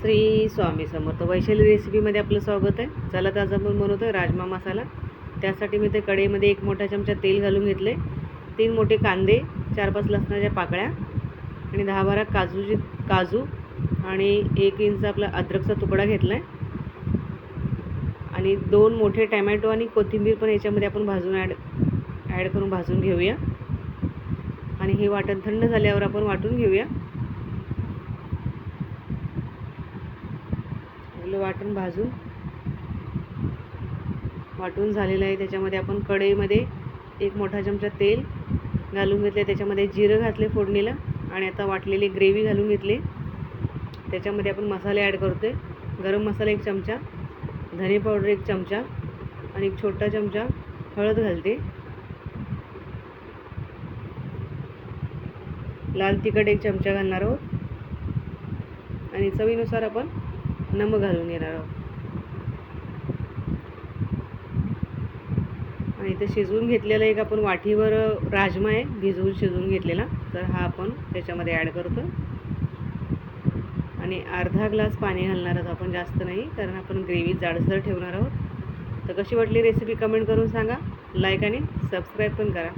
श्री स्वामी समर्थ. वैशाली रेसिपीमध्ये आपलं स्वागत आहे. चला तर आज आपण बनवतो राजमा मसाला. त्यासाठी मी ते कढईमध्ये 1 मोठा चमचा तेल घालून घेतले, 3 मोठे कांदे, 4-5 लसणाच्या पाकळ्या आणि 10-12 काजू आणि 1 इंच आपला अद्रकचा तुकडा घेतला आहे आणि 2 मोठे टमॅटो आणि कोथिंबीर पण याच्यामध्ये आपण ॲड करून भाजून घेऊया. आणि हे वाटण थंड झाल्यावर आपण वाटून घेऊया. वाटण वाटून झालेलं आहे. त्याच्यामध्ये आपण कढईमध्ये 1 मोठा चमचा तेल घालून घेतले, त्याच्यामध्ये जिरं घातले फोडणीला आणि आता वाटलेली ग्रेव्ही घालून घेतली. त्याच्यामध्ये आपण मसाले ॲड करतोय. गरम मसाला 1 चमचा, धने पावडर 1 चमचा आणि 1 छोटा चमचा हळद घालते. लाल तिखट 1 चमचा घालणार आहोत आणि चवीनुसार आपण नमक घालून घेणार आहोत. आणि इथे शिजवून घेतलेला एक आपण वाटीवर राजमा आहे भिजवून शिजवून घेतलेला, तर हा आपण त्याच्यामध्ये ॲड करतो आणि अर्धा ग्लास पाणी घालणार आहोत आपण, जास्त नाही, कारण आपण ग्रेव्ही जाडसर ठेवणार आहोत. तर कशी वाटली रेसिपी कमेंट करून सांगा. लाईक आणि सबस्क्राईब पण करा.